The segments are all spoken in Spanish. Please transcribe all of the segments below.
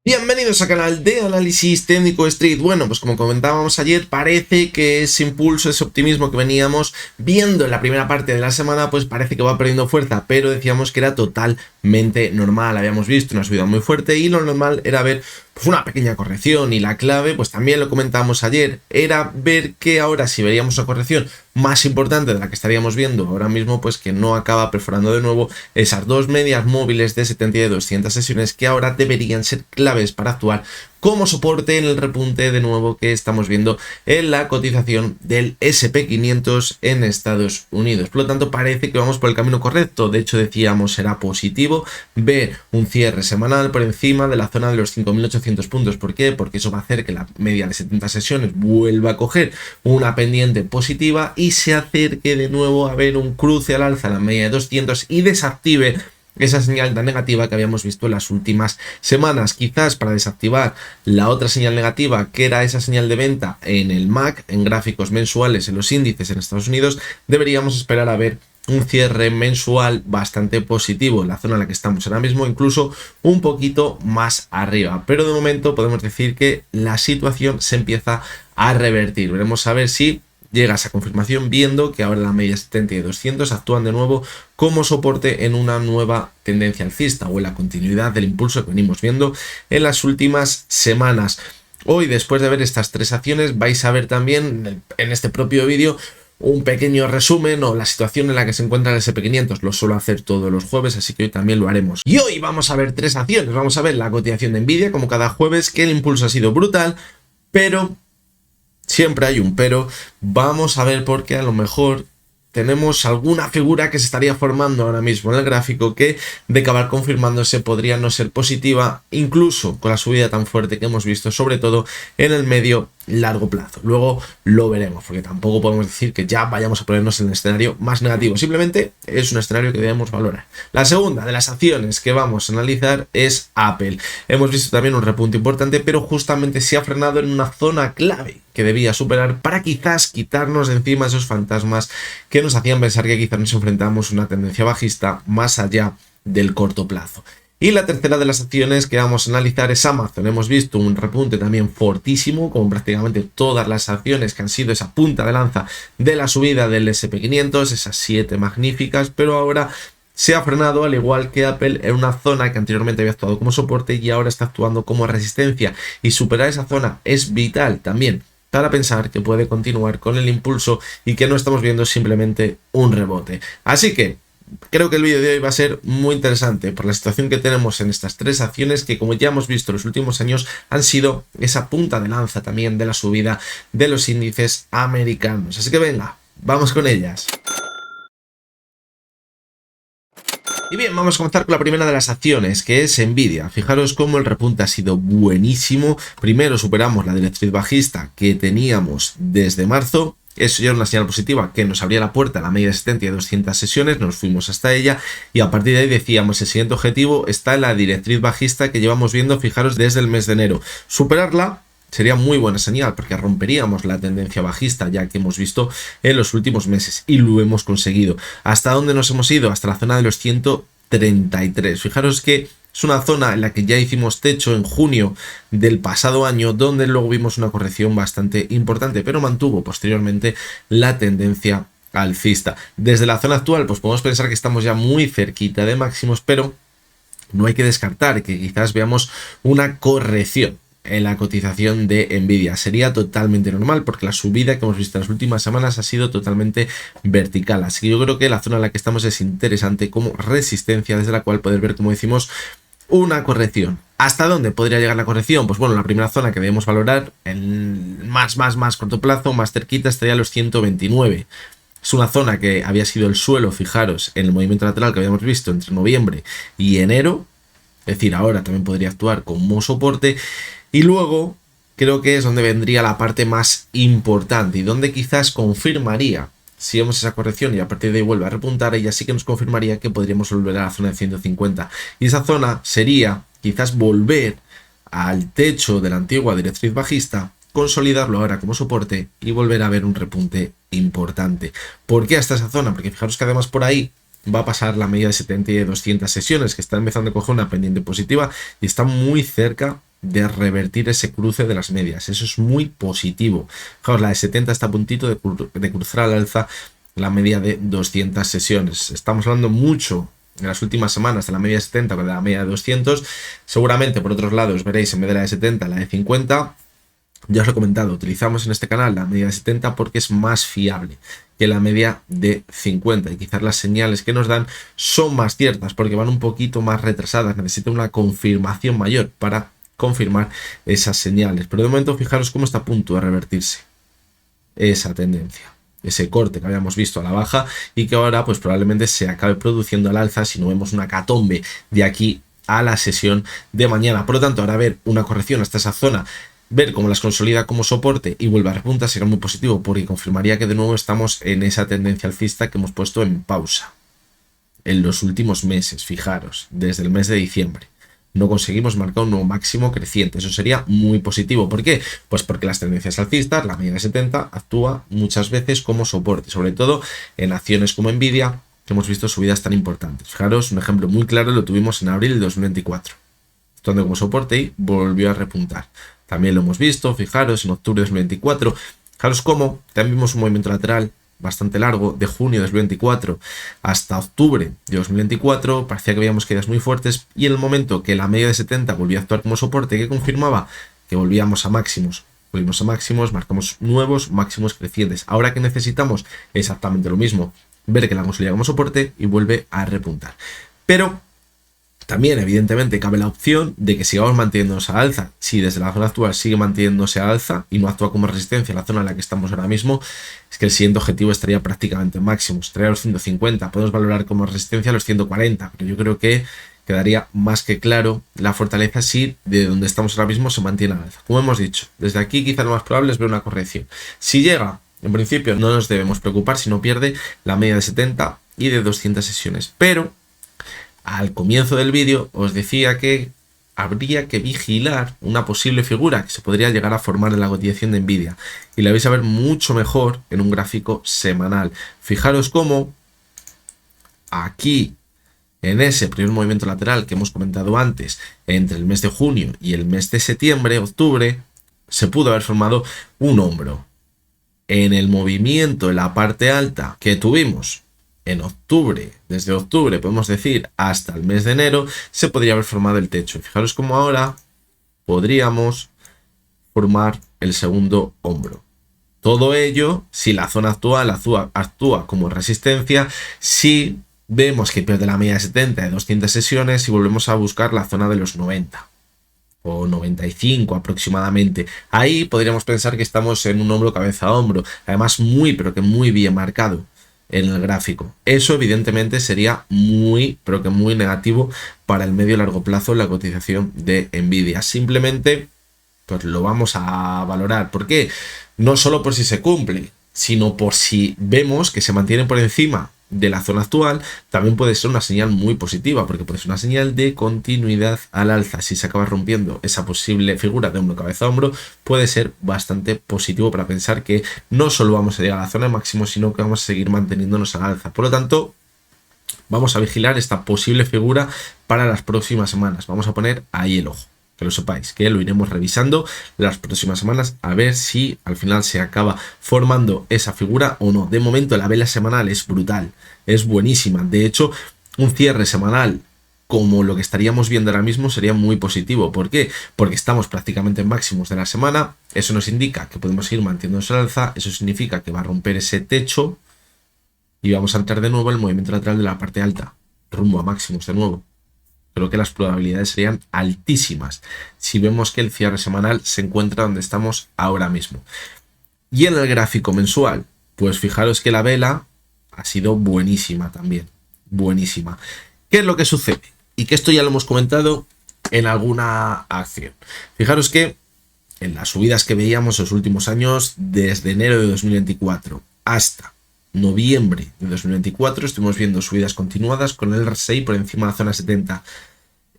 Bienvenidos al canal de análisis técnico Street. Bueno, pues como comentábamos ayer, parece que ese impulso, ese optimismo que veníamos viendo en la primera parte de la semana, pues parece que va perdiendo fuerza, pero decíamos que era totalmente normal. Habíamos visto una subida muy fuerte y lo normal era ver pues una pequeña corrección, y la clave, pues también lo comentamos ayer, era ver que ahora si veríamos una corrección más importante de la que estaríamos viendo ahora mismo, pues que no acaba perforando de nuevo esas dos medias móviles de 70 y de 200 sesiones que ahora deberían ser claves para actuar como soporte en el repunte de nuevo que estamos viendo en la cotización del SP500 en Estados Unidos. Por lo tanto, parece que vamos por el camino correcto. De hecho, decíamos, será positivo ver un cierre semanal por encima de la zona de los 5.800 puntos. ¿Por qué? Porque eso va a hacer que la media de 70 sesiones vuelva a coger una pendiente positiva y se acerque de nuevo a ver un cruce al alza en la media de 200 y desactive esa señal tan negativa que habíamos visto en las últimas semanas. Quizás para desactivar la otra señal negativa, que era esa señal de venta en el MAC, en gráficos mensuales en los índices en Estados Unidos, deberíamos esperar a ver un cierre mensual bastante positivo en la zona en la que estamos ahora mismo, incluso un poquito más arriba. Pero de momento podemos decir que la situación se empieza a revertir. Veremos a ver si llega esa confirmación, viendo que ahora la media 70 y 200 actúan de nuevo como soporte en una nueva tendencia alcista o en la continuidad del impulso que venimos viendo en las últimas semanas. Hoy, después de ver estas tres acciones, vais a ver también en este propio vídeo un pequeño resumen o la situación en la que se encuentra el SP500. Lo suelo hacer todos los jueves, así que hoy también lo haremos. Y hoy vamos a ver tres acciones. Vamos a ver la cotización de Nvidia, como cada jueves, que el impulso ha sido brutal, pero siempre hay un pero. Vamos a ver por qué a lo mejor tenemos alguna figura que se estaría formando ahora mismo en el gráfico que, de acabar confirmándose, podría no ser positiva, incluso con la subida tan fuerte que hemos visto, sobre todo en el medio largo plazo. Luego lo veremos, porque tampoco podemos decir que ya vayamos a ponernos en el escenario más negativo. Simplemente es un escenario que debemos valorar. La segunda de las acciones que vamos a analizar es Apple. Hemos visto también un repunte importante, pero justamente se ha frenado en una zona clave que debía superar para quizás quitarnos de encima esos fantasmas que nos hacían pensar que quizás nos enfrentamos a una tendencia bajista más allá del corto plazo. Y la tercera de las acciones que vamos a analizar es Amazon. Hemos visto un repunte también fortísimo, como prácticamente todas las acciones que han sido esa punta de lanza de la subida del SP500, esas 7 magníficas, pero ahora se ha frenado, al igual que Apple, en una zona que anteriormente había actuado como soporte y ahora está actuando como resistencia. Y superar esa zona es vital también para pensar que puede continuar con el impulso y que no estamos viendo simplemente un rebote. Así que creo que el vídeo de hoy va a ser muy interesante por la situación que tenemos en estas tres acciones que, como ya hemos visto en los últimos años, han sido esa punta de lanza también de la subida de los índices americanos. Así que venga, vamos con ellas. Y bien, vamos a comenzar con la primera de las acciones, que es Nvidia. Fijaros cómo el repunte ha sido buenísimo. Primero superamos la directriz bajista que teníamos desde marzo. Eso ya era una señal positiva que nos abría la puerta a la media de 70 y 200 sesiones, nos fuimos hasta ella y a partir de ahí decíamos el siguiente objetivo está en la directriz bajista que llevamos viendo, fijaros, desde el mes de enero. Superarla sería muy buena señal porque romperíamos la tendencia bajista ya que hemos visto en los últimos meses y lo hemos conseguido. ¿Hasta dónde nos hemos ido? Hasta la zona de los 133. Fijaros que es una zona en la que ya hicimos techo en junio del pasado año, donde luego vimos una corrección bastante importante, pero mantuvo posteriormente la tendencia alcista. Desde la zona actual, pues podemos pensar que estamos ya muy cerquita de máximos, pero no hay que descartar que quizás veamos una corrección en la cotización de Nvidia. Sería totalmente normal porque la subida que hemos visto en las últimas semanas ha sido totalmente vertical. Así que yo creo que la zona en la que estamos es interesante como resistencia desde la cual poder ver, como decimos, una corrección. ¿Hasta dónde podría llegar la corrección? Pues bueno, la primera zona que debemos valorar en más corto plazo, más cerquita, estaría los 129. Es una zona que había sido el suelo, fijaros, en el movimiento lateral que habíamos visto entre noviembre y enero. Es decir, ahora también podría actuar como soporte. Y luego creo que es donde vendría la parte más importante y donde quizás confirmaría, si vemos esa corrección y a partir de ahí vuelve a repuntar, ella sí que nos confirmaría que podríamos volver a la zona de 150. Y esa zona sería quizás volver al techo de la antigua directriz bajista, consolidarlo ahora como soporte y volver a ver un repunte importante. ¿Por qué hasta esa zona? Porque fijaros que además por ahí va a pasar la media de 70 y de 200 sesiones, que está empezando a coger una pendiente positiva y está muy cerca de revertir ese cruce de las medias. Eso es muy positivo. Fijaos, la de 70 está a puntito de cruzar al alza la media de 200 sesiones. Estamos hablando mucho en las últimas semanas de la media de 70 con la media de 200. Seguramente por otros lados veréis en vez de la de 70 la de 50. Ya os he comentado, utilizamos en este canal la media de 70 porque es más fiable que la media de 50 y quizás las señales que nos dan son más ciertas porque van un poquito más retrasadas, necesita una confirmación mayor para confirmar esas señales, pero de momento fijaros cómo está a punto de revertirse esa tendencia, ese corte que habíamos visto a la baja y que ahora pues probablemente se acabe produciendo al alza si no vemos una catombe de aquí a la sesión de mañana. Por lo tanto, ahora ver una corrección hasta esa zona, ver cómo las consolida como soporte y vuelve a repuntar será muy positivo porque confirmaría que de nuevo estamos en esa tendencia alcista que hemos puesto en pausa en los últimos meses. Fijaros, desde el mes de diciembre no conseguimos marcar un nuevo máximo creciente. Eso sería muy positivo. ¿Por qué? Pues porque las tendencias alcistas, la media de 70, actúa muchas veces como soporte, sobre todo en acciones como Nvidia, que hemos visto subidas tan importantes. Fijaros, un ejemplo muy claro lo tuvimos en abril de 2024, actuando como soporte y volvió a repuntar. También lo hemos visto, fijaros, en octubre de 2024. Fijaros cómo también vimos un movimiento lateral bastante largo de junio de 2024 hasta octubre de 2024. Parecía que veíamos caídas muy fuertes y en el momento que la media de 70 volvió a actuar como soporte, que confirmaba que volvíamos a máximos. Volvimos a máximos, marcamos nuevos máximos crecientes. Ahora que necesitamos exactamente lo mismo, ver que la consolida como soporte y vuelve a repuntar. Pero también, evidentemente, cabe la opción de que sigamos manteniéndonos a alza. Si desde la zona actual sigue manteniéndose a alza y no actúa como resistencia en la zona en la que estamos ahora mismo, es que el siguiente objetivo estaría prácticamente en máximos, estaría a los 150. Podemos valorar como resistencia a los 140, pero yo creo que quedaría más que claro la fortaleza si de donde estamos ahora mismo se mantiene a alza. Como hemos dicho, desde aquí quizá lo más probable es ver una corrección. Si llega, en principio no nos debemos preocupar si no pierde la media de 70 y de 200 sesiones, pero al comienzo del vídeo os decía que habría que vigilar una posible figura que se podría llegar a formar en la cotización de Nvidia y la vais a ver mucho mejor en un gráfico semanal. Fijaros cómo aquí en ese primer movimiento lateral que hemos comentado antes entre el mes de junio y el mes de septiembre, octubre, se pudo haber formado un hombro. En el movimiento en la parte alta que tuvimos en octubre, desde octubre podemos decir hasta el mes de enero, se podría haber formado el techo. Fijaros cómo ahora podríamos formar el segundo hombro. Todo ello si la zona actual actúa como resistencia, si vemos que pierde la media de 70 de 200 sesiones y volvemos a buscar la zona de los 90 o 95 aproximadamente. Ahí podríamos pensar que estamos en un hombro cabeza a hombro, además muy pero que muy bien marcado en el gráfico. Eso evidentemente sería muy pero que muy negativo para el medio y largo plazo en la cotización de Nvidia. Simplemente pues lo vamos a valorar. ¿Por qué? No solo por si se cumple, sino por si vemos que se mantiene por encima de la zona actual, también puede ser una señal muy positiva, porque puede ser una señal de continuidad al alza. Si se acaba rompiendo esa posible figura de hombro cabeza a hombro, puede ser bastante positivo para pensar que no solo vamos a llegar a la zona de máximo, sino que vamos a seguir manteniéndonos al alza. Por lo tanto, vamos a vigilar esta posible figura para las próximas semanas. Vamos a poner ahí el ojo. Que lo sepáis, que lo iremos revisando las próximas semanas a ver si al final se acaba formando esa figura o no. De momento la vela semanal es brutal, es buenísima. De hecho, un cierre semanal como lo que estaríamos viendo ahora mismo sería muy positivo. ¿Por qué? Porque estamos prácticamente en máximos de la semana. Eso nos indica que podemos seguir manteniéndonos al alza. Eso significa que va a romper ese techo y vamos a entrar de nuevo en el movimiento lateral de la parte alta, rumbo a máximos de nuevo. Creo que las probabilidades serían altísimas si vemos que el cierre semanal se encuentra donde estamos ahora mismo. Y en el gráfico mensual, pues fijaros que la vela ha sido buenísima también, buenísima. ¿Qué es lo que sucede? Y que esto ya lo hemos comentado en alguna acción. Fijaros que en las subidas que veíamos en los últimos años, desde enero de 2024 hasta noviembre de 2024, estuvimos viendo subidas continuadas con el RSI por encima de la zona 70.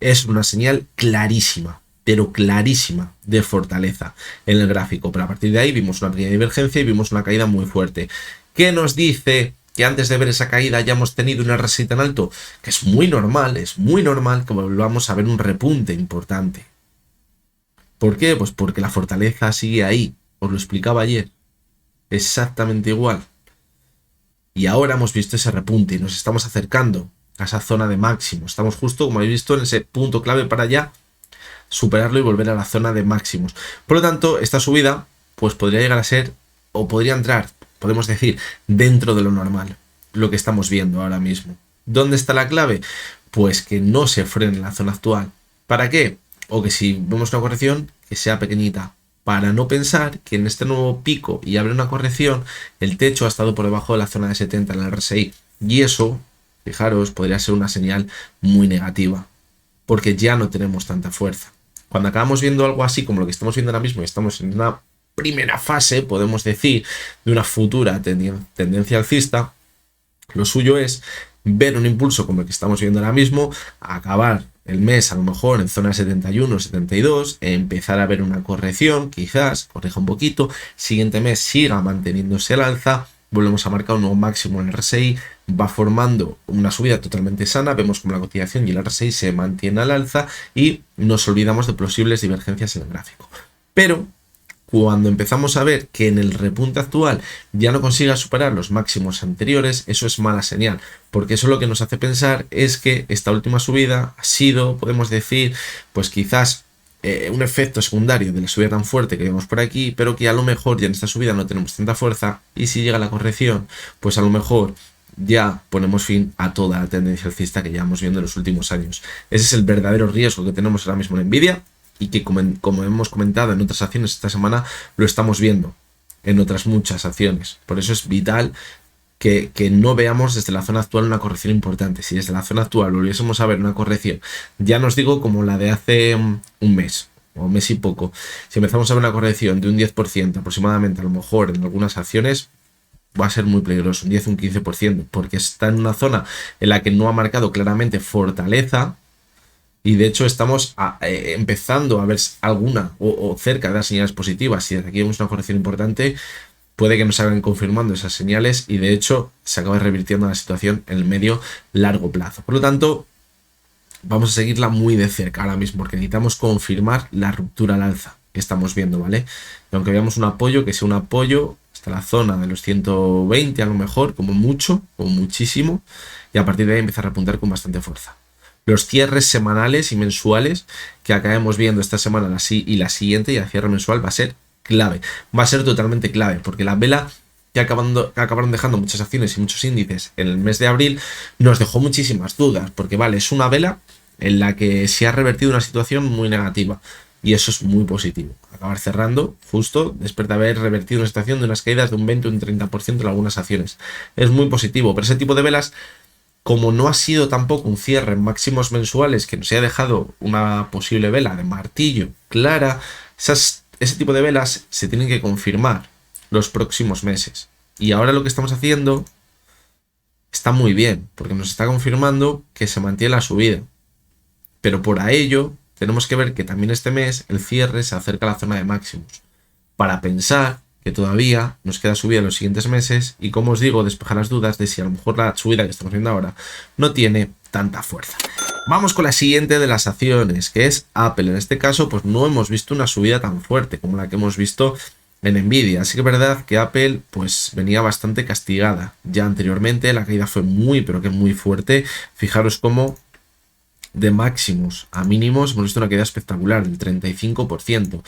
Es una señal clarísima, pero clarísima, de fortaleza en el gráfico. Pero a partir de ahí vimos una pequeña divergencia y vimos una caída muy fuerte. ¿Qué nos dice que antes de ver esa caída hayamos tenido un RSI tan alto? Que es muy normal que volvamos a ver un repunte importante. ¿Por qué? Pues porque la fortaleza sigue ahí. Os lo explicaba ayer. Exactamente igual. Y ahora hemos visto ese repunte y nos estamos acercando a esa zona de máximo. Estamos justo, como habéis visto, en ese punto clave para ya superarlo y volver a la zona de máximos. Por lo tanto, esta subida pues podría llegar a ser, o podría entrar, podemos decir, dentro de lo normal, lo que estamos viendo ahora mismo. ¿Dónde está la clave? Pues que no se frene en la zona actual. ¿Para qué? O que si vemos una corrección, que sea pequeñita, para no pensar que en este nuevo pico y abre una corrección, el techo ha estado por debajo de la zona de 70 en el RSI. Y eso, fijaros, podría ser una señal muy negativa, porque ya no tenemos tanta fuerza. Cuando acabamos viendo algo así como lo que estamos viendo ahora mismo y estamos en una primera fase, podemos decir, de una futura tendencia alcista, lo suyo es ver un impulso como el que estamos viendo ahora mismo, acabar el mes a lo mejor en zona 71, 72, empezar a ver una corrección, quizás corrija un poquito, siguiente mes siga manteniéndose al alza, volvemos a marcar un nuevo máximo en el RSI, va formando una subida totalmente sana, vemos como la cotización y el RSI se mantiene al alza y nos olvidamos de posibles divergencias en el gráfico. Pero cuando empezamos a ver que en el repunte actual ya no consiga superar los máximos anteriores, eso es mala señal, porque eso lo que nos hace pensar es que esta última subida ha sido, podemos decir, pues quizás un efecto secundario de la subida tan fuerte que vemos por aquí, pero que a lo mejor ya en esta subida no tenemos tanta fuerza y si llega la corrección, pues a lo mejor ya ponemos fin a toda la tendencia alcista que llevamos viendo en los últimos años. Ese es el verdadero riesgo que tenemos ahora mismo en Nvidia y que como hemos comentado en otras acciones esta semana, lo estamos viendo en otras muchas acciones. Por eso es vital que no veamos desde la zona actual una corrección importante. Si desde la zona actual volviésemos a ver una corrección, ya nos digo como la de hace un mes o un mes y poco, si empezamos a ver una corrección de un 10% aproximadamente, a lo mejor en algunas acciones, va a ser muy peligroso, un 10 o un 15%, porque está en una zona en la que no ha marcado claramente fortaleza. Y de hecho estamos empezando a ver alguna o cerca de las señales positivas. Si desde aquí vemos una corrección importante, puede que nos hagan confirmando esas señales y de hecho se acabe revirtiendo la situación en el medio largo plazo. Por lo tanto, vamos a seguirla muy de cerca ahora mismo porque necesitamos confirmar la ruptura al alza que estamos viendo, ¿vale? Y aunque veamos un apoyo, que sea un apoyo hasta la zona de los 120 a lo mejor, como mucho o muchísimo, y a partir de ahí empezar a repuntar con bastante fuerza. Los cierres semanales y mensuales que acabemos viendo esta semana y la siguiente y el cierre mensual va a ser clave, va a ser totalmente clave, porque la vela que acabaron dejando muchas acciones y muchos índices en el mes de abril nos dejó muchísimas dudas, porque vale, es una vela en la que se ha revertido una situación muy negativa y eso es muy positivo, acabar cerrando justo después de haber revertido una situación de unas caídas de un 20 o un 30% en algunas acciones, es muy positivo, pero ese tipo de velas, como no ha sido tampoco un cierre en máximos mensuales que nos haya dejado una posible vela de martillo clara, ese tipo de velas se tienen que confirmar los próximos meses. Y ahora lo que estamos haciendo está muy bien, porque nos está confirmando que se mantiene la subida. Pero por ello tenemos que ver que también este mes el cierre se acerca a la zona de máximos, para pensar que todavía nos queda subida en los siguientes meses y, como os digo, despejar las dudas de si a lo mejor la subida que estamos viendo ahora no tiene tanta fuerza. Vamos con la siguiente de las acciones, que es Apple. En este caso, pues no hemos visto una subida tan fuerte como la que hemos visto en Nvidia. Así que es verdad que Apple pues venía bastante castigada ya anteriormente. La caída fue muy, pero que muy fuerte. Fijaros cómo de máximos a mínimos hemos visto una caída espectacular del 35%.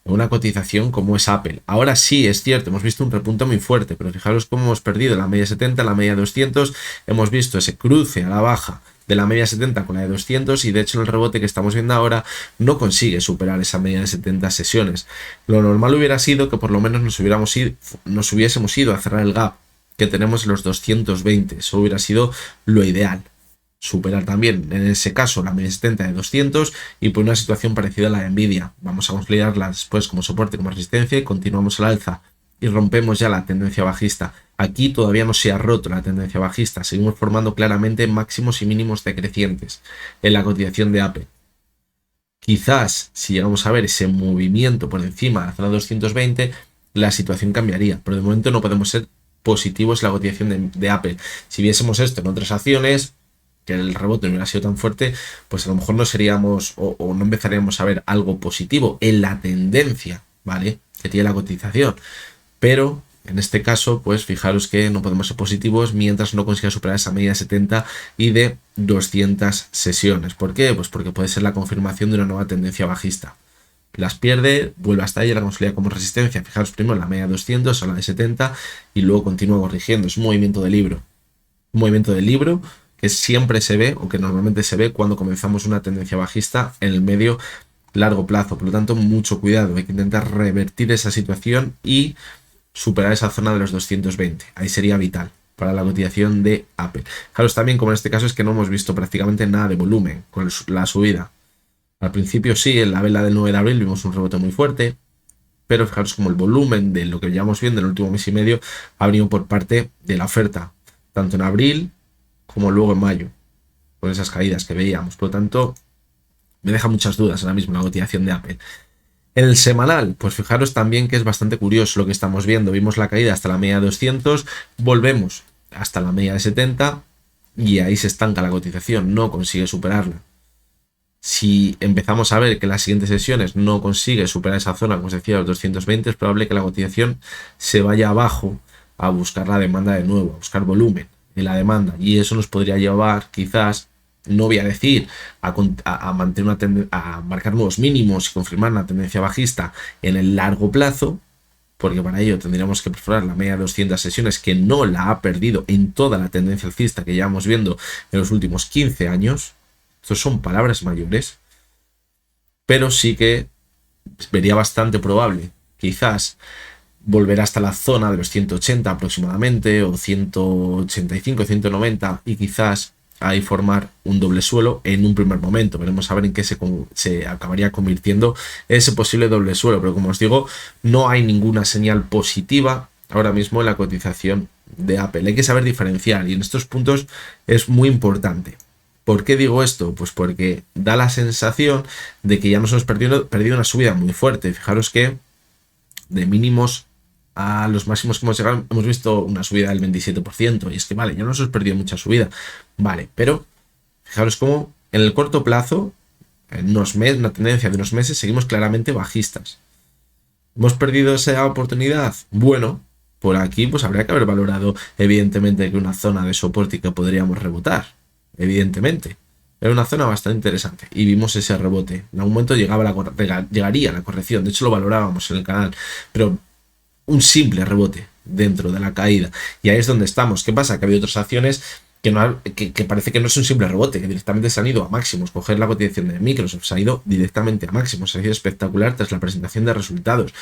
Una cotización como es Apple. Ahora sí, es cierto, hemos visto un repunte muy fuerte, pero fijaros cómo hemos perdido la media 70, la media 200, hemos visto ese cruce a la baja de la media 70 con la de 200 y de hecho en el rebote que estamos viendo ahora no consigue superar esa media de 70 sesiones. Lo normal hubiera sido que por lo menos nos hubiésemos ido a cerrar el gap que tenemos en los 220, eso hubiera sido lo ideal. Superar también, en ese caso, la media 70 de 200 y por una situación parecida a la de Nvidia. Vamos a consolidarla después como soporte, como resistencia y continuamos al alza y rompemos ya la tendencia bajista. Aquí todavía no se ha roto la tendencia bajista, seguimos formando claramente máximos y mínimos decrecientes en la cotización de Apple. Quizás si llegamos a ver ese movimiento por encima de la zona 220, la situación cambiaría, pero de momento no podemos ser positivos en la cotización de Apple. Si viésemos esto en otras acciones, que el rebote no hubiera sido tan fuerte, pues a lo mejor no seríamos o no empezaríamos a ver algo positivo en la tendencia, ¿vale? Que tiene la cotización. Pero en este caso, pues fijaros que no podemos ser positivos mientras no consiga superar esa media de 70 y de 200 sesiones. ¿Por qué? Pues porque puede ser la confirmación de una nueva tendencia bajista. Las pierde, vuelve hasta ella, la consolida como resistencia. Fijaros primero la media de 200 a la de 70 y luego continúa corrigiendo. Es un movimiento de libro. Un movimiento de libro que siempre se ve, o que normalmente se ve cuando comenzamos una tendencia bajista en el medio largo plazo. Por lo tanto, mucho cuidado. Hay que intentar revertir esa situación y superar esa zona de los 220. Ahí sería vital para la cotización de Apple. Fijaros también como en este caso es que no hemos visto prácticamente nada de volumen con la subida. Al principio sí, en la vela del 9 de abril vimos un rebote muy fuerte, pero fijaros como el volumen de lo que llevamos viendo en el último mes y medio ha venido por parte de la oferta, tanto en abril como luego en mayo, con esas caídas que veíamos. Por lo tanto, me deja muchas dudas ahora mismo la cotización de Apple. En el semanal, pues fijaros también que es bastante curioso lo que estamos viendo. Vimos la caída hasta la media de 200, volvemos hasta la media de 70 y ahí se estanca la cotización, no consigue superarla. Si empezamos a ver que en las siguientes sesiones no consigue superar esa zona, como os decía, los 220, es probable que la cotización se vaya abajo a buscar la demanda de nuevo, a buscar volumen en la demanda. Y eso nos podría llevar, quizás, no voy a decir a mantener a marcar nuevos mínimos y confirmar una tendencia bajista en el largo plazo, porque para ello tendríamos que perforar la media de 200 sesiones, que no la ha perdido en toda la tendencia alcista que llevamos viendo en los últimos 15 años. Estos son palabras mayores, pero sí que vería bastante probable, quizás, volver hasta la zona de los 180 aproximadamente, o 185, 190, y quizás ahí formar un doble suelo en un primer momento. Veremos a ver en qué se acabaría convirtiendo ese posible doble suelo, pero como os digo, no hay ninguna señal positiva ahora mismo en la cotización de Apple. Hay que saber diferenciar y en estos puntos es muy importante. ¿Por qué digo esto? Pues porque da la sensación de que ya nos hemos perdido una subida muy fuerte. Fijaros que de mínimos a los máximos que hemos llegado hemos visto una subida del 27%. Y es que vale, ya nos hemos perdido mucha subida. Vale, pero fijaros cómo en el corto plazo, en unos meses, una tendencia de unos meses, seguimos claramente bajistas. ¿Hemos perdido esa oportunidad? Bueno, por aquí pues habría que haber valorado evidentemente que una zona de soporte y que podríamos rebotar. Evidentemente, era una zona bastante interesante y vimos ese rebote. En algún momento llegaría la corrección, de hecho lo valorábamos en el canal, pero un simple rebote dentro de la caída. Y ahí es donde estamos. ¿Qué pasa? Que ha habido otras acciones que parece que no es un simple rebote, que directamente se han ido a máximos. Coger la cotización de Microsoft, se ha ido directamente a máximos, se ha ido espectacular tras la presentación de resultados.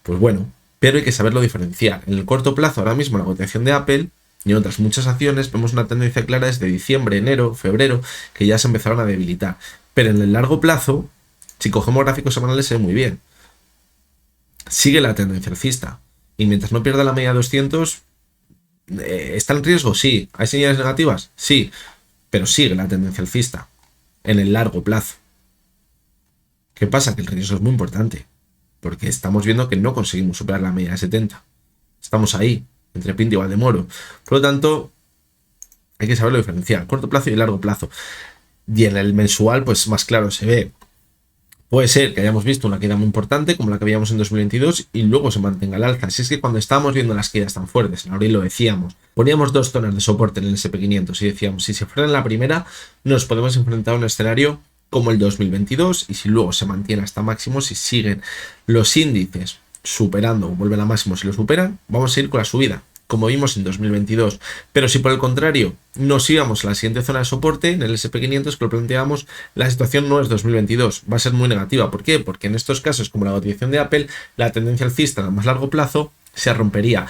Pues bueno, pero hay que saberlo diferenciar. En el corto plazo, ahora mismo la cotización de Apple y en otras muchas acciones vemos una tendencia clara desde diciembre, enero, febrero, que ya se empezaron a debilitar. Pero en el largo plazo, si cogemos gráficos semanales, se ve muy bien. Sigue la tendencia alcista. Y mientras no pierda la media de 200, ¿está en riesgo? Sí. ¿Hay señales negativas? Sí. Pero sigue la tendencia alcista en el largo plazo. ¿Qué pasa? Que el riesgo es muy importante. Porque estamos viendo que no conseguimos superar la media de 70. Estamos ahí, entre Pinto y Valdemoro. Por lo tanto, hay que saberlo diferenciar, corto plazo y largo plazo. Y en el mensual, pues más claro se ve. Puede ser que hayamos visto una caída muy importante, como la que veíamos en 2022, y luego se mantenga el alza. Si es que cuando estábamos viendo las caídas tan fuertes, en abril lo decíamos, poníamos dos zonas de soporte en el SP500 y decíamos, si se fuera en la primera, nos podemos enfrentar a un escenario como el 2022, y si luego se mantiene hasta máximos, si siguen los índices superando o vuelven a máximos y lo superan, vamos a ir con la subida, como vimos en 2022. Pero si por el contrario nos íbamos a la siguiente zona de soporte, en el SP500 que lo planteamos, la situación no es 2022, va a ser muy negativa. ¿Por qué? Porque en estos casos, como la cotización de Apple, la tendencia alcista a más largo plazo se rompería.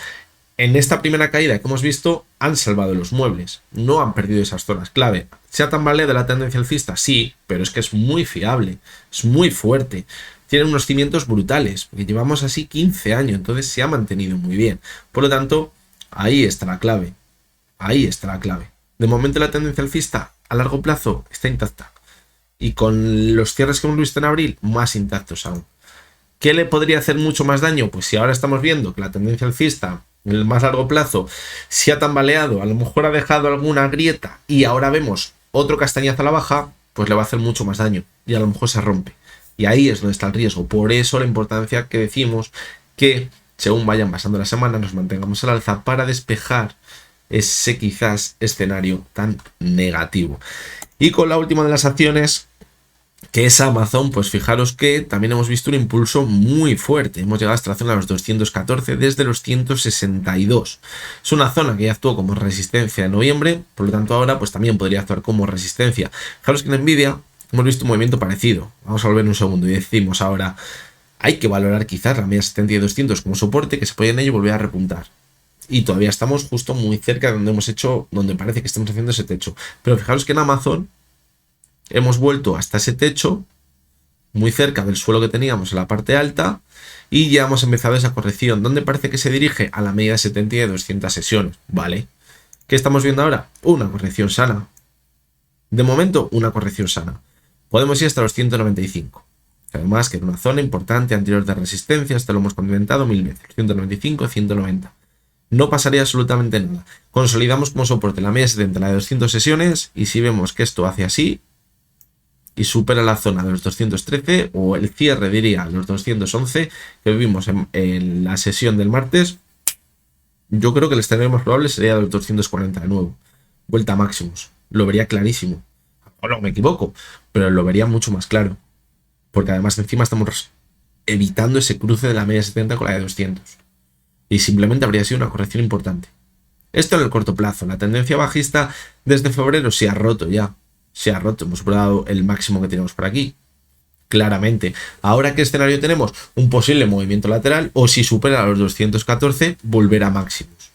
En esta primera caída que hemos visto, han salvado los muebles, no han perdido esas zonas clave. ¿Se ha tambaleado la tendencia alcista? Sí, pero es que es muy fiable, es muy fuerte. Tiene unos cimientos brutales, porque llevamos así 15 años, entonces se ha mantenido muy bien. Por lo tanto, ahí está la clave. Ahí está la clave. De momento la tendencia alcista a largo plazo está intacta. Y con los cierres que hemos visto en abril, más intactos aún. ¿Qué le podría hacer mucho más daño? Pues si ahora estamos viendo que la tendencia alcista en el más largo plazo se ha tambaleado, a lo mejor ha dejado alguna grieta y ahora vemos otro castañazo a la baja, pues le va a hacer mucho más daño y a lo mejor se rompe. Y ahí es donde está el riesgo. Por eso la importancia que decimos que según vayan pasando las semanas nos mantengamos al alza para despejar ese quizás escenario tan negativo. Y con la última de las acciones, que es Amazon, pues fijaros que también hemos visto un impulso muy fuerte. Hemos llegado a esta zona a los 214 desde los 162. Es una zona que ya actuó como resistencia en noviembre, por lo tanto ahora pues también podría actuar como resistencia. Fijaros que en Nvidia hemos visto un movimiento parecido. Vamos a volver un segundo y decimos ahora, hay que valorar quizás la media 70 y 200 como soporte, que se puede en ello volver a repuntar. Y todavía estamos justo muy cerca de donde parece que estamos haciendo ese techo. Pero fijaros que en Amazon hemos vuelto hasta ese techo, muy cerca del suelo que teníamos en la parte alta, y ya hemos empezado esa corrección. ¿Dónde parece que se dirige? A la media de 70 y de 200 sesiones, ¿vale? ¿Qué estamos viendo ahora? Una corrección sana. De momento, una corrección sana. Podemos ir hasta los 195. Además, que era una zona importante anterior de resistencia, esto lo hemos comentado 1000 veces. 195, 190. No pasaría absolutamente nada. Consolidamos como soporte la media 70, la de 200 sesiones, y si vemos que esto hace así y supera la zona de los 213, o el cierre diría los 211 que vimos en la sesión del martes, yo creo que el escenario más probable sería de los 240 de nuevo. Vuelta a máximos. Lo vería clarísimo. O no me equivoco, pero lo vería mucho más claro. Porque además encima estamos evitando ese cruce de la media 70 con la de 200. Y simplemente habría sido una corrección importante. Esto en el corto plazo. La tendencia bajista desde febrero se ha roto ya. Se ha roto. Hemos superado el máximo que tenemos por aquí. Claramente. Ahora, ¿qué escenario tenemos? Un posible movimiento lateral, o si supera los 214, volver a máximos.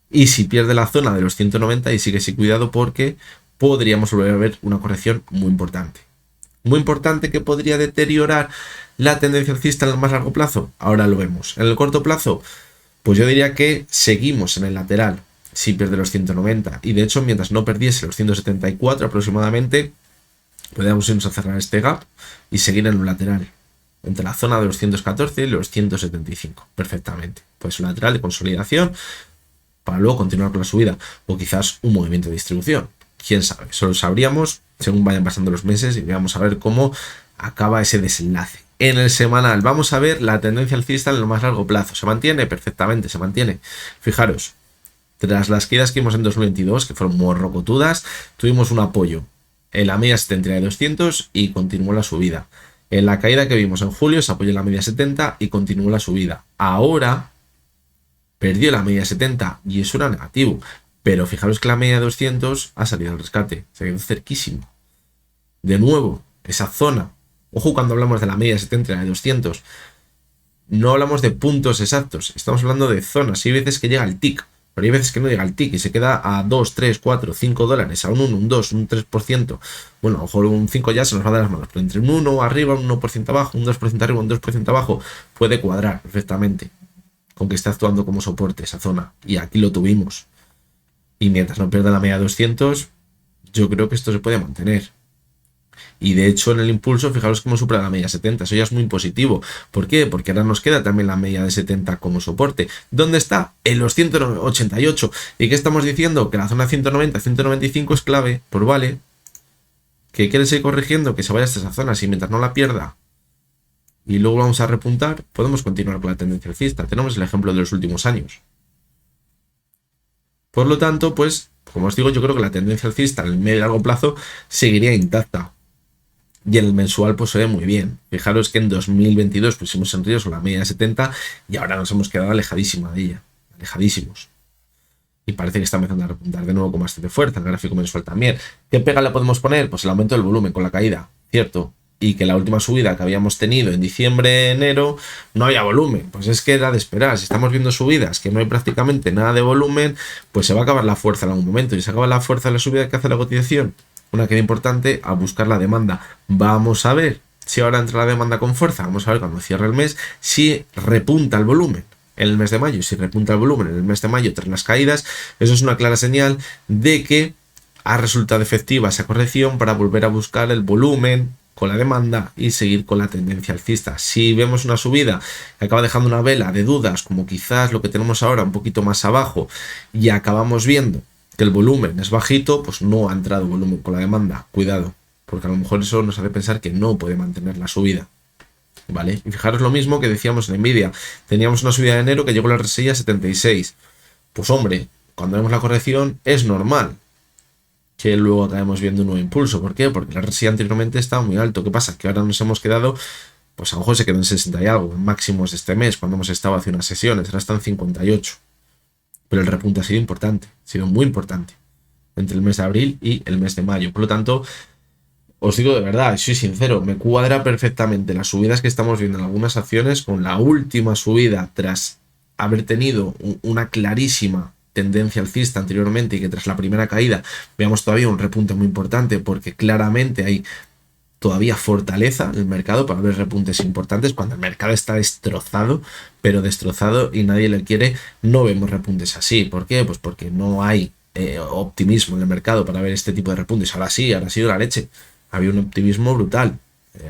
Y si pierde la zona de los 190, y sigue sin cuidado, porque podríamos volver a ver una corrección muy importante. Muy importante, que podría deteriorar la tendencia alcista en el más largo plazo. Ahora lo vemos. En el corto plazo, pues yo diría que seguimos en el lateral si pierde los 190. Y de hecho, mientras no perdiese los 174 aproximadamente, podríamos irnos a cerrar este gap y seguir en un lateral entre la zona de los 114 y los 175. Perfectamente. Pues un lateral de consolidación para luego continuar con la subida. O quizás un movimiento de distribución. Quién sabe. Solo sabríamos según vayan pasando los meses y vamos a ver cómo acaba ese desenlace. En el semanal vamos a ver la tendencia alcista en el más largo plazo. ¿Se mantiene? Perfectamente, se mantiene. Fijaros, tras las caídas que vimos en 2022, que fueron morrocotudas, tuvimos un apoyo en la media 70 de 200 y continuó la subida. En la caída que vimos en julio se apoyó en la media 70 y continuó la subida. Ahora perdió la media 70 y eso era negativo. Pero fijaros que la media de 200 ha salido al rescate. Se quedó cerquísimo. De nuevo, esa zona. Ojo cuando hablamos de la media 70 y la de 200. No hablamos de puntos exactos. Estamos hablando de zonas. Hay veces que llega el tick. Pero hay veces que no llega el tick y se queda a 2, 3, 4, 5 dólares. A un 1, un 2, un 3%. Bueno, a lo mejor un 5 ya se nos va de las manos. Pero entre un 1 arriba, un 1% abajo, un 2% arriba, un 2% abajo, puede cuadrar perfectamente con que esté actuando como soporte esa zona. Y aquí lo tuvimos. Y mientras no pierda la media 200, yo creo que esto se puede mantener. Y de hecho en el impulso, fijaros cómo supera la media 70. Eso ya es muy positivo. ¿Por qué? Porque ahora nos queda también la media de 70 como soporte. ¿Dónde está? En los 188. ¿Y qué estamos diciendo? Que la zona 190-195 es clave. Pues vale. ¿Que quiere seguir corrigiendo? Que se vaya hasta esa zona. Si mientras no la pierda y luego vamos a repuntar, podemos continuar con la tendencia alcista. Tenemos el ejemplo de los últimos años. Por lo tanto, pues, como os digo, yo creo que la tendencia alcista en el medio y largo plazo seguiría intacta. Y en el mensual pues se ve muy bien. Fijaros que en 2022 pusimos en riesgo la media de 70 y ahora nos hemos quedado alejadísima de ella. Alejadísimos. Y parece que está empezando a repuntar de nuevo con bastante fuerza. El gráfico mensual también. ¿Qué pega le podemos poner? Pues el aumento del volumen con la caída. Cierto. Y que la última subida que habíamos tenido en diciembre, enero, no había volumen. Pues es que era de esperar. Si estamos viendo subidas que no hay prácticamente nada de volumen, pues se va a acabar la fuerza en algún momento. Y se acaba la fuerza de la subida que hace la cotización. Una queda importante, a buscar la demanda. Vamos a ver si ahora entra la demanda con fuerza. Vamos a ver cuando cierre el mes si repunta el volumen en el mes de mayo. Si repunta el volumen en el mes de mayo tras las caídas, eso es una clara señal de que ha resultado efectiva esa corrección para volver a buscar el volumen con la demanda y seguir con la tendencia alcista. Si vemos una subida que acaba dejando una vela de dudas, como quizás lo que tenemos ahora un poquito más abajo, y acabamos viendo que el volumen es bajito, pues no ha entrado volumen con la demanda. Cuidado, porque a lo mejor eso nos hace pensar que no puede mantener la subida. ¿Vale? Y fijaros lo mismo que decíamos en Nvidia. Teníamos una subida de enero que llegó a la RSI a 76. Pues hombre, cuando vemos la corrección es normal que luego acabemos viendo un nuevo impulso. ¿Por qué? Porque la RSI anteriormente estaba muy alto. ¿Qué pasa? Que ahora nos hemos quedado, pues a lo mejor se quedó en 60 y algo, en máximos de este mes, cuando hemos estado hace unas sesiones. Ahora está en 58. Pero el repunte ha sido importante, ha sido muy importante, entre el mes de abril y el mes de mayo. Por lo tanto, os digo de verdad, soy sincero, me cuadra perfectamente las subidas que estamos viendo en algunas acciones con la última subida tras haber tenido una clarísima tendencia alcista anteriormente y que tras la primera caída veamos todavía un repunte muy importante, porque claramente hay todavía fortaleza en el mercado para ver repuntes importantes. Cuando el mercado está destrozado, pero destrozado y nadie le quiere, no vemos repuntes así. ¿Por qué? Pues porque no hay optimismo en el mercado para ver este tipo de repuntes. Ahora sí, ahora ha sido la leche. Había un optimismo brutal.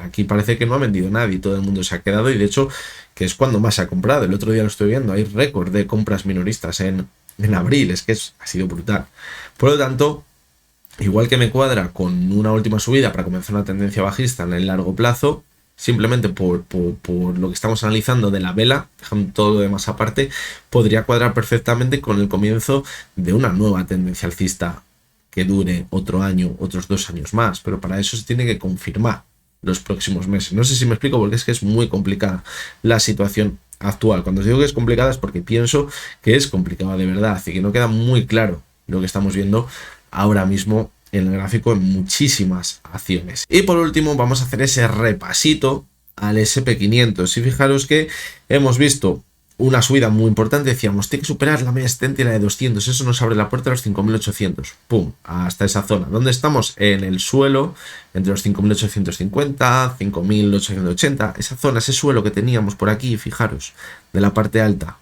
Aquí parece que no ha vendido nadie, todo el mundo se ha quedado y de hecho que es cuando más se ha comprado. El otro día lo estoy viendo, hay récord de compras minoristas en abril, es que ha sido brutal. Por lo tanto, igual que me cuadra con una última subida para comenzar una tendencia bajista en el largo plazo, simplemente por lo que estamos analizando de la vela, dejando todo lo demás aparte, podría cuadrar perfectamente con el comienzo de una nueva tendencia alcista que dure otro año, otros 2 años más, pero para eso se tiene que confirmar los próximos meses. No sé si me explico, porque es que es muy complicada la situación actual. Cuando os digo que es complicada es porque pienso que es complicada de verdad y que no queda muy claro lo que estamos viendo ahora mismo en el gráfico en muchísimas acciones. Y por último vamos a hacer ese repasito al SP500 y fijaros que hemos visto una subida muy importante. Decíamos, tiene que superar la media 70 y la de 200, eso nos abre la puerta a los 5.800, pum, hasta esa zona, donde estamos en el suelo, entre los 5.850, 5.880, esa zona, ese suelo que teníamos por aquí, fijaros, de la parte alta.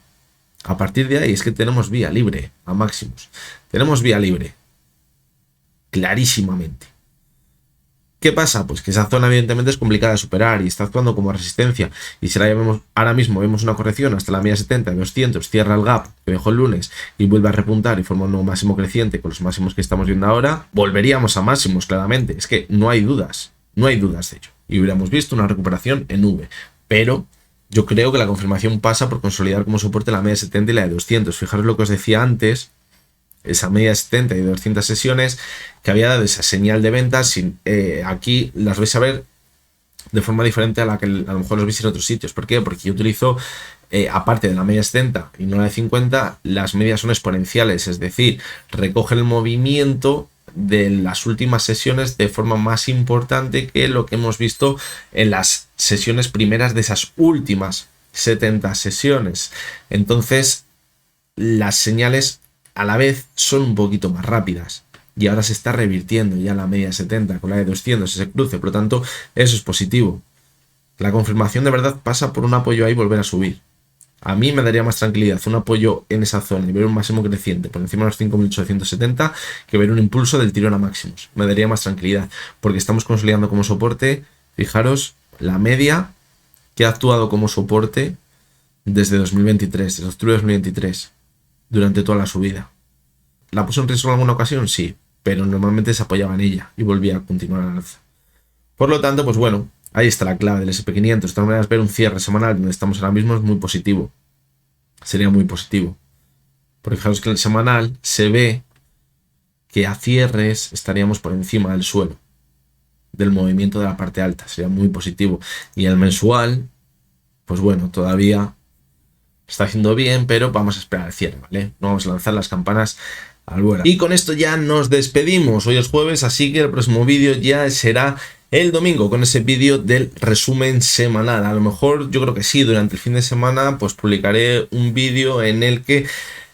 A partir de ahí es que tenemos vía libre a máximos, tenemos vía libre, clarísimamente. ¿Qué pasa? Pues que esa zona evidentemente es complicada de superar y está actuando como resistencia, y si ahora mismo vemos una corrección hasta la media 70 de 200, cierra el gap que dejó el lunes y vuelve a repuntar y forma un nuevo máximo creciente con los máximos que estamos viendo ahora, volveríamos a máximos claramente, es que no hay dudas de ello, y hubiéramos visto una recuperación en V, pero yo creo que la confirmación pasa por consolidar como soporte la media 70 y la de 200. Fijaros lo que os decía antes, esa media 70 y 200 sesiones que había dado esa señal de ventas. Aquí las vais a ver de forma diferente a la que a lo mejor los veis en otros sitios. ¿Por qué? Porque yo utilizo, aparte de la media 70 y no la de 50, las medias son exponenciales, es decir, recogen el movimiento de las últimas sesiones de forma más importante que lo que hemos visto en las sesiones primeras de esas últimas 70 sesiones. Entonces, las señales a la vez son un poquito más rápidas y ahora se está revirtiendo ya la media 70 con la de 200, ese cruce, por lo tanto eso es positivo. La confirmación de verdad pasa por un apoyo ahí y volver a subir. A mí me daría más tranquilidad un apoyo en esa zona y ver un máximo creciente por encima de los 5.870 que ver un impulso del tirón a máximos. Me daría más tranquilidad porque estamos consolidando como soporte, fijaros, la media que ha actuado como soporte desde 2023, desde octubre de 2023. Durante toda la subida. ¿La puso en riesgo en alguna ocasión? Sí, pero normalmente se apoyaba en ella y volvía a continuar al alza. Por lo tanto, pues bueno, ahí está la clave del SP500. De todas maneras, ver un cierre semanal donde estamos ahora mismo es muy positivo. Sería muy positivo. Porque fijaros que en el semanal se ve que a cierres estaríamos por encima del suelo, del movimiento de la parte alta. Sería muy positivo. Y el mensual, pues bueno, todavía está haciendo bien, pero vamos a esperar al cierre, ¿vale? No vamos a lanzar las campanas al vuelo. Y con esto ya nos despedimos. Hoy es jueves, así que el próximo vídeo ya será el domingo con ese vídeo del resumen semanal. A lo mejor, yo creo que sí, durante el fin de semana pues publicaré un vídeo en el que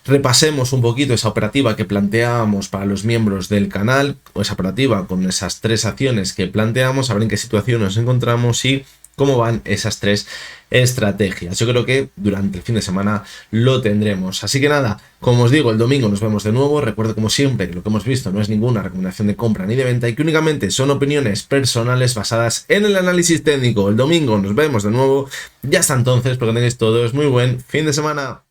repasemos un poquito esa operativa que planteábamos para los miembros del canal, o esa operativa con esas 3 acciones que planteamos, a ver en qué situación nos encontramos y cómo van esas 3 estrategias. Yo creo que durante el fin de semana lo tendremos. Así que nada, como os digo, el domingo nos vemos de nuevo. Recuerdo como siempre que lo que hemos visto no es ninguna recomendación de compra ni de venta y que únicamente son opiniones personales basadas en el análisis técnico. El domingo nos vemos de nuevo. Ya hasta entonces, espero que tengáis todos muy buen fin de semana.